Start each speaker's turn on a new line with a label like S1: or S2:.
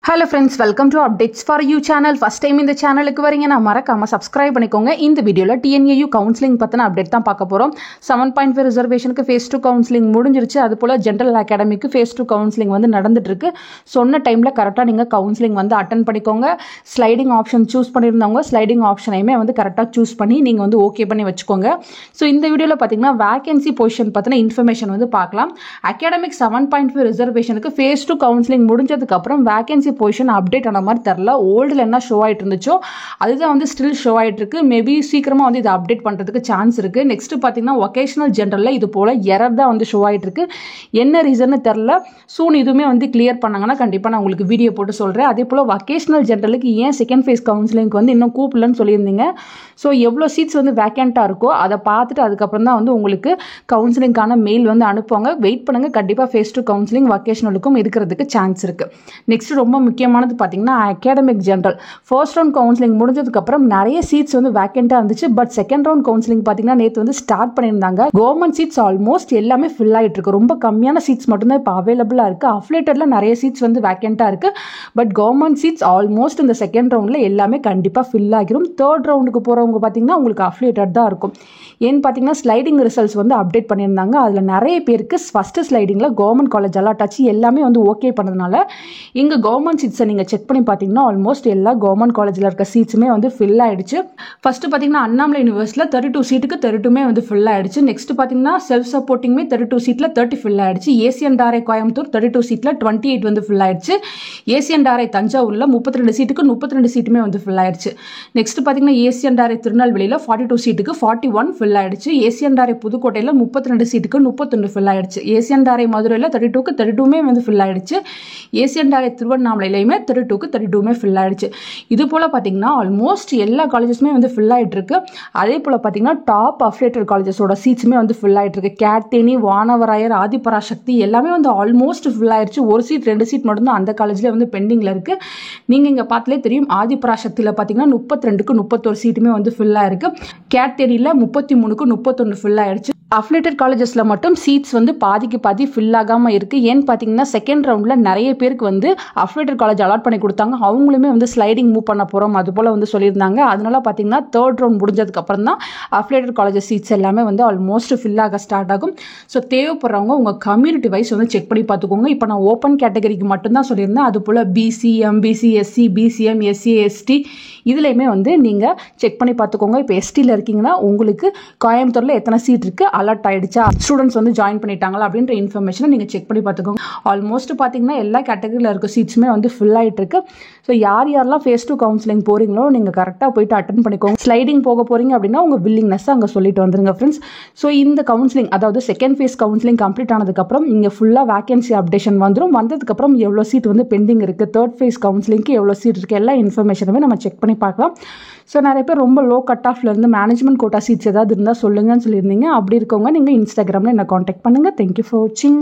S1: Hello friends, welcome to Updates for You channel. First time இந்த சேனலுக்கு வரீங்க நான் மறக்காம subscribe பண்ணிக்கோங்க. இந்த வீடியோல TNAU கவுன்சிலிங் பத்தின அப்டேட் தான் பார்க்க போறோம். 7.5 ரிசர்வேஷனுக்கு phase 2 கவுன்சிலிங் முடிஞ்சிருச்சு. அதுபோல ஜெனரல் அகாடமிக்கு phase 2 கவுன்சிலிங் வந்து நடந்துட்டு இருக்கு. சொன்ன டைம்ல கரெக்ட்டா நீங்க கவுன்சிலிங் வந்து அட்டெண்ட் பண்ணிக்கோங்க. ஸ்லைடிங் ஆப்ஷன் சூஸ் பண்ணிருந்தவங்க ஸ்லைடிங் ஆப்ஷனையுமே வந்து கரெக்ட்டா சூஸ் பண்ணி நீங்க வந்து ஓகே பண்ணி வெச்சுக்கோங்க. சோ இந்த வீடியோல பாத்தீங்கன்னா வேகன்சி பொசிஷன் பத்தின இன்ஃபர்மேஷன் வந்து பார்க்கலாம். அகாடமிக் 7.5 ரிசர்வேஷனுக்கு phase 2 கவுன்சிலிங் முடிஞ்சதுக்கு அப்புறம் வேகன்சி பொசிஷன் அப்டேட் ஆன மாதிரி தெரியல. ஓல்டுல என்ன ஷோ ஆயிட்டு இருந்துச்சோ அதுதான் வந்து ஸ்டில் ஷோ ஆயிட்டு இருக்கு. மேபி சீக்கிரமா வந்து இதை அப்டேட் பண்றதுக்கு சான்ஸ் இருக்கு. நெக்ஸ்ட் பாத்தீங்கன்னா வொகேஷனல் ஜெனரல்ல இது போல எரர் தான் வந்து ஷோ ஆயிட்டு இருக்கு. என்ன ரீசன் தெரியல. சூன் இதுவுமே வந்து கிளியர் பண்ணாங்கன்னா கண்டிப்பா நான் உங்களுக்கு வீடியோ போட்டு சொல்றேன். அதே போல வொகேஷனல் ஜெனரலுக்கு ஏன் செகண்ட் ஃபேஸ் கவுன்சிலிங்க்கு வந்து இன்னும் கூப்பிடலன்னு சொல்லியிருந்தீங்க. ஸோ எவ்வளோ சீட்ஸ் வந்து வேக்கண்டா இருக்கோ அதை பார்த்துட்டு அதுக்கப்புறம் தான் வந்து உங்களுக்கு கவுன்சிலிங்கான மெயில் வந்து அனுப்புவாங்க. வெயிட் பண்ணுங்க, கண்டிப்பா ஃபேஸ் 2 கவுன்சிலிங் வொகேஷனலுக்கும் இருக்கிறதுக்கு சான்ஸ் இருக்கு. நெக்ஸ்ட் ரொம்ப முக்கியமானது பார்த்தீங்கன்னா academic general first round counselling முடிஞ்சதுக்கப்புறம் நிறைய சீட்ஸ் வந்து வேக்கண்டாக இருந்துச்சு. பட் செகண்ட் ரவுண்ட் கவுன்சிலிங் பார்த்தீங்கன்னா நேற்று வந்து ஸ்டார்ட் பண்ணியிருந்தாங்க. கவர்மெண்ட் சீட்ஸ் ஆல்மோஸ்ட் எல்லாமே ஃபில் ஆகிட்டு இருக்கு. ரொம்ப கம்மியான சீட்ஸ் மட்டும்தான் இப்போ அவைலபிளாக இருக்கு. அஃபிலேட்டட்ல நிறைய சீட்ஸ் வந்து வேக்கண்டாக இருக்கு. பட் கவர்மெண்ட் சீட்ஸ் ஆல்மோஸ்ட் இந்த செகண்ட் ரவுண்ட்ல எல்லாமே கண்டிப்பாக ஃபில் ஆகிரும். தேர்ட் ரவுண்டுக்கு போகிறவங்க பார்த்தீங்கன்னா உங்களுக்கு அஃபிலேட்டட் தான் இருக்கும். ஏன்னு பார்த்தீங்கன்னா ஸ்லைடிங் ரிசல்ட்ஸ் வந்து அப்டேட் பண்ணியிருந்தாங்க. அதில் நிறைய பேருக்கு ஃபர்ஸ்ட் ஸ்லைடிங்கில் கவர்மெண்ட் காலேஜ் அலாட் ஆச்சு. எல்லாமே வந்து ஓகே பண்ணதுனால இங்கே கவர்மெண்ட் சீட்ஸை நீங்கள் செக் பண்ணி பார்த்தீங்கன்னா ஆல்மோஸ்ட் எல்லா கவர்மெண்ட் காலேஜில் இருக்க சீட்ஸுமே வந்து ஃபில் ஆயிடுச்சு. ஃபர்ஸ்ட் பார்த்தீங்கன்னா அண்ணாமலை யூனிவர்சிட்டியில் 32 சீட்டுக்கு 32 வந்து ஃபில் ஆயிடுச்சு. நெக்ஸ்ட் பார்த்தீங்கன்னா செல்ஃப் சப்போர்ட்டிங்குமே 32 சீட்டில் 30 ஃபில் ஆயிடுச்சு. ஏசியன்டாரை கோயம்புத்தூர் 32 சீட்டில் 28 வந்து ஃபில் ஆயிடுச்சு. ஏசியன்டாரை தஞ்சாவூரில் 32 சீட்டுக்கு 32 சீட்டுமே வந்து ஃபில் ஆயிடுச்சு. நெக்ஸ்ட் பார்த்தீங்கன்னா ஏசியன்டாரை திருநெல்வேலியில் 42 சீட்டுக்கு 41 ஃபில் ஆயிடுச்சு. ஏசியன்டாரை புதுக்கோட்டையில் 32 சீட்டுக்கு 31 ஃபில் ஆயிடுச்சு. ஏசியன்டாரை மதுரையில் 32க்கு 32மே வந்து ஃபில் ஆயிடுச்சு. ஏசியன்டாரை திருவண்ணாமலையிலையுமே 32க்கு 32மே ஃபில் ஆயிடுச்சு. இது போல பார்த்தீங்கன்னா ஆல்மோஸ்ட் எல்லா காலேஜஸுமே வந்து ஃபில் ஆயிட்டு இருக்கு. அதே போல பார்த்தீங்கன்னா டாப் அஃபிலேட்டட் காலேஜஸோட சீட்ஸுமே வந்து ஃபில் ஆயிட்டு இருக்கு. கேட்டேனி, வானவராயர், ஆதிபராசக்தி எல்லாமே வந்து ஆல்மோஸ்ட் ஃபில் ஆயிடுச்சு. ஒரு சீட் 2 சீட் மட்டும்தான் அந்த காலேஜ்ல வந்து பெண்டிங்ல இருக்கு. நீங்க இங்க பார்த்தாலே தெரியும். ஆதிபராசக்தியில பார்த்தீங்கன்னா 32க்கு 31 சீட்டுமே வந்து ஃபில் ஆயிருக்கு. கேட்டேனில 33க்கு 31 ஃபில் ஆயிடுச்சு. அஃபிலேட்டட் காலேஜஸ்ல மட்டும் சீட்ஸ் வந்து பாதிக்கு பாதி ஃபில் ஆகாம இருக்கு. ஏன்னு பார்த்தீங்கன்னா செகண்ட் ரவுண்ட்ல நிறைய பேருக்கு வந்து அஃபிலேட்டட் காலேஜ் அலாட் பண்ணி கொடுத்தாங்க. அவங்களுமே வந்து ஸ்லைடிங் மூவ் பண்ண போறோம் அது போல வந்து சொல்லியிருந்தாங்க. அதனால பார்த்தீங்கன்னா தேர்ட் ரவுண்ட் முடிஞ்சதுக்கு அப்புறம் தான் அஃபிலேட்டட் காலேஜ் சீட்ஸ் எல்லாமே வந்து ஆல்மோஸ்ட் ஃபில் ஆக ஸ்டார்ட் ஆகும். ஸோ தேவைப்படுறவங்க உங்க கம்யூனிட்டி வைஸ் வந்து செக் பண்ணி பார்த்துக்கோங்க. இப்போ நான் ஓப்பன் கேட்டகரிக்கு மட்டும்தான் சொல்லியிருந்தேன். அது போல BC, MBC, SC, BCM, SC, ST இதுலையுமே வந்து நீங்க செக் பண்ணி பார்த்துக்கோங்க. இப்போ எஸ்டியில் இருக்கீங்கன்னா உங்களுக்கு கோயம்புத்தூர்ல எத்தனை சீட் இருக்கு, அலாட் ஆயிடுச்சா, ஸ்டூடெண்ட்ஸ் வந்து ஜாயின் பண்ணிட்டாங்களா அப்படின்ற இன்ஃபர்மேஷனை நீங்க செக் பண்ணி பார்த்துக்கோங்க. ஆல்மோஸ்ட் பார்த்தீங்கன்னா எல்லா கேட்டகரியில் இருக்க சீட்ஸுமே வந்து ஃபில் ஆயிட்டு இருக்கு. ஸோ யாரெல்லாம் ஃபேஸ் 2 கவுன்சிலிங் போறீங்களோ நீங்க கரெக்டாக போயிட்டு அட்டென்ட் பண்ணிக்கோங்க. ஸ்லைடிங் போக போறீங்க அப்படின்னா உங்க வில்லிங்னஸ் அங்கே சொல்லிட்டு வந்துருங்க ஃப்ரெண்ட்ஸ். ஸோ இந்த கவுன்சிலிங் அதாவது செகண்ட் ஃபேஸ் கவுன்சிலிங் கம்ப்ளீட் ஆனதுக்கப்புறம் இங்கே ஃபுல்லாக வேகன்சி அப்டேஷன் வந்துடும். வந்ததுக்கப்புறம் எவ்வளோ சீட் வந்து பெண்டிங் இருக்கு, தேர்ட் ஃபேஸ் கவுன்சிலிங்க்கு எவ்வளோ சீட் இருக்கு, எல்லா இன்ஃபர்மேஷனுமே நம்ம செக் பண்ணி பார்க்கலாம். ஸோ நிறைய பேர் ரொம்ப லோ கட் ஆஃப்ல இருந்து மேனேஜ்மெண்ட் கோட்டா சீட்ஸ் ஏதாவது இருந்தால் சொல்லுங்கன்னு சொல்லியிருந்தீங்க. அப்படி இருக்கவங்க நீங்கள் இன்ஸ்டாகிராமில் என்ன காண்டாக்ட் பண்ணுங்க. தேங்க்யூ ஃபார் வாட்சிங்.